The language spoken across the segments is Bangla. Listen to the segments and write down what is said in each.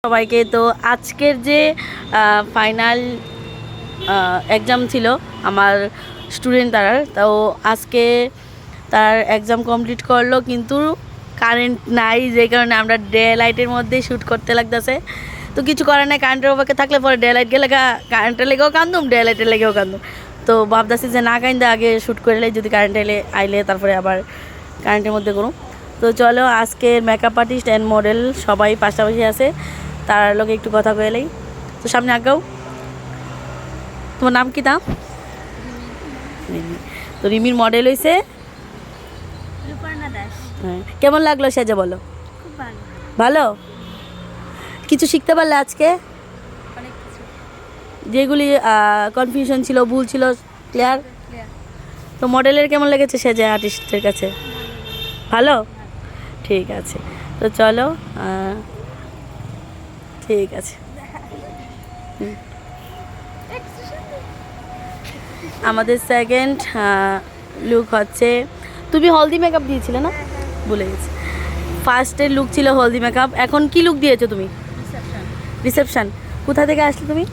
সবাইকে। তো আজকের যে ফাইনাল এক্সাম ছিল আমার স্টুডেন্ট তার, তো আজকে তার এক্সাম কমপ্লিট করলো, কিন্তু কারেন্ট নাই, যে কারণে আমরা ডে লাইটের মধ্যেই শ্যুট করতে লাগতেছে। তো কিছু করার নাই, কারেন্টের অপেক্ষা থাকলে পরে ডে লাইট গেলে কারেন্টের লেগেও কান্দুম, ডে লাইটের লেগেও কান্দুম। তো ভাবতেছি যে না কান্দে আগে শ্যুট করলে, যদি কারেন্ট আইলে তারপরে আবার কারেন্টের মধ্যে করুন। তো চলো, আজকের মেকআপ আর্টিস্ট অ্যান্ড মডেল সবাই পাশাপাশি আছে, তার লোকে একটু কথা কইলেই। তো সামনে আগাও। তোমার নাম কি? নাম রিমি। তো রিমির মডেল হয়েছে হ্যাঁ। কেমন লাগলো সেজে বলো? ভালো। কিছু শিখতে পারলে আজকে? যেগুলি কনফিউশন ছিল, ভুল ছিল, ক্লিয়ার? তো মডেলের কেমন লেগেছে সেজে আর্টিস্টের কাছে? ভালো, ঠিক আছে। তো চলো, ঠিক আছে। আমাদের সেকেন্ড লুক হচ্ছে, তুমি হলদি মেকআপ দিয়েছিলে না? ভুলে গেছি। ফার্স্টের লুক ছিল হলদি মেকআপ, এখন কি লুক দিয়েছো তুমি? রিসেপশন। কোথা থেকে আসলে তুমি?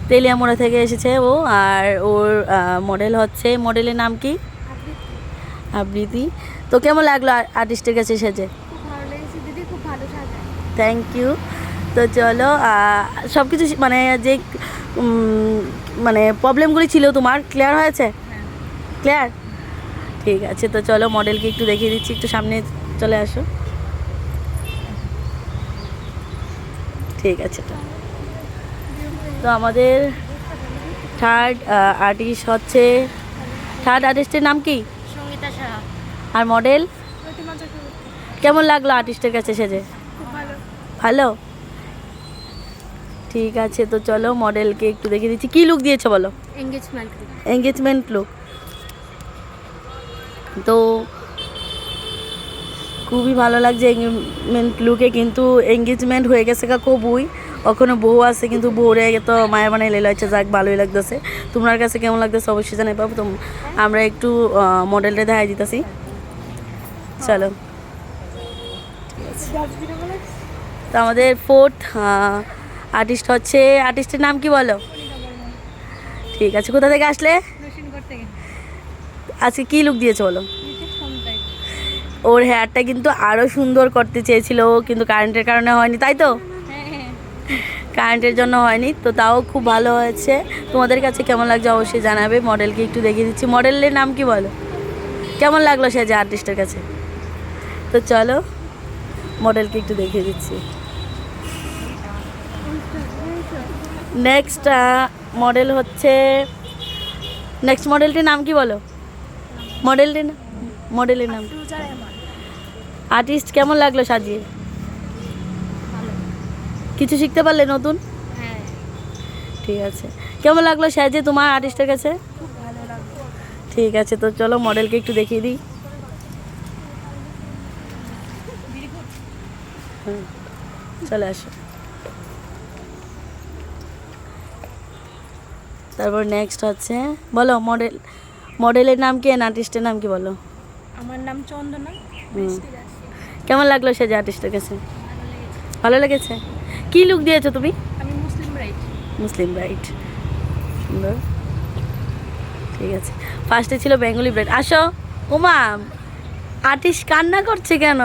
তেলিয়ামোড়া থেকে এসেছে ও। আর ওর মডেল হচ্ছে, মডেলের নাম কি? আবৃতি। তো কেমন লাগলো আর্টিস্টের কাছে এসেছে? Thank you. তো চলো, সব কিছু মানে যে মানে প্রবলেমগুলি ছিল তোমার ক্লিয়ার হয়েছে? ক্লিয়ার, ঠিক আছে। তো চলো, মডেলকে একটু দেখিয়ে দিচ্ছি, একটু সামনে চলে আসো। ঠিক আছে। তো আমাদের থার্ড আর্টিস্টের নাম কি? সঙ্গীতা সাহা। আর মডেল? কেমন লাগলো আর্টিস্টের কাছে সেজে? ভালো, ঠিক আছে। তো চলো, মডেলকে একটু দেখিয়ে দিচ্ছি। কি লুক দিয়েছো বলো? Engagement look. তো খুবই ভালো লাগছে এঙ্গেজমেন্ট লুকে, কিন্তু এঙ্গেজমেন্ট হয়ে গেছে খুবই, ওখানে বউ আছে, কিন্তু বউরে তো মায়ের বানাই লেলা হচ্ছে। যাক, ভালোই লাগতেছে। তোমার কাছে কেমন লাগতেছে অবশ্যই জানাই পাবো। তো আমরা একটু মডেলটা দেখাই দিতেছি, চলো। তো আমাদের ফোর্থ আর্টিস্ট হচ্ছে, আর্টিস্টের নাম কি বলো? ঠিক আছে। কোথা থেকে আসলে? আজকে কি লুক দিয়েছো বলো? ওর হেয়ারটা কিন্তু আরও সুন্দর করতে চেয়েছিল, কিন্তু কারেন্টের কারণে হয়নি, তাই তো? কারেন্টের জন্য হয়নি, তো তাও খুব ভালো হয়েছে। তোমাদের কাছে কেমন লাগছে অবশ্যই জানাবে। মডেলকে একটু দেখিয়ে দিচ্ছি, মডেলের নাম কি বলো? কেমন লাগলো সে যে আর্টিস্টের কাছে? তো চলো, মডেলকে একটু দেখিয়ে দিচ্ছি। নেক্সট মডেল হচ্ছে, নেক্সট মডেলটির নাম কি বলো? মডেলের নাম। আর্টিস্ট কেমন লাগলো সাজিয়ে? কিছু শিখতে পারলে নতুন? ঠিক আছে। কেমন লাগলো সাজিয়ে তোমার আর্টিস্টের কাছে? ঠিক আছে। তো চলো, মডেলকে একটু দেখিয়ে দিই। চলে আসো। তারপর নেক্সট হচ্ছে, বলো মডেলের নাম কি, আর্টিস্টের নাম কি বলো? আমার নাম চন্দনা। কেমন লাগলো সে যে আর্টিস্টের কাছে? ভালো লেগেছে। কি লুক দিয়েছো তুমি? আমি মুসলিম ব্রাইড। সুন্দর, ঠিক আছে। ফার্স্টে ছিল বেঙ্গলি ব্রাইড। আসো। ওমা, আর্টিস্ট কান্না করছে কেন?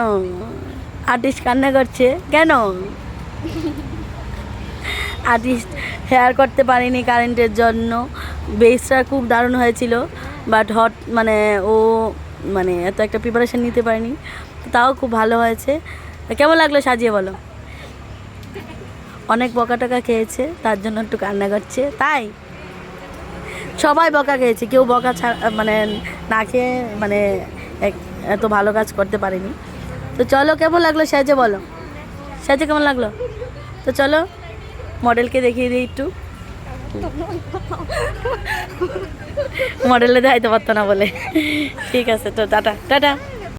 আর্টিস্ট হেয়ার করতে পারিনি কারেন্টের জন্য। বেসটা খুব দারুণ হয়েছিল, বাট মানে ও মানে এত একটা প্রিপারেশান নিতে পারিনি, তাও খুব ভালো হয়েছে। কেমন লাগলো সাজিয়ে বলো? অনেক বকা টকা খেয়েছে, তার জন্য একটু কান্না করছে, তাই? সবাই বকা খেয়েছে, কেউ বকা মানে না খেয়ে মানে এত ভালো কাজ করতে পারেনি। তো চলো, কেমন লাগলো সাজে বলো? সাজে কেমন লাগলো? তো চলো, মডেলকে দেখিয়ে দিই একটু। মডেলে দেখাইতে পারতো না বলে। ঠিক আছে, তো টাটা।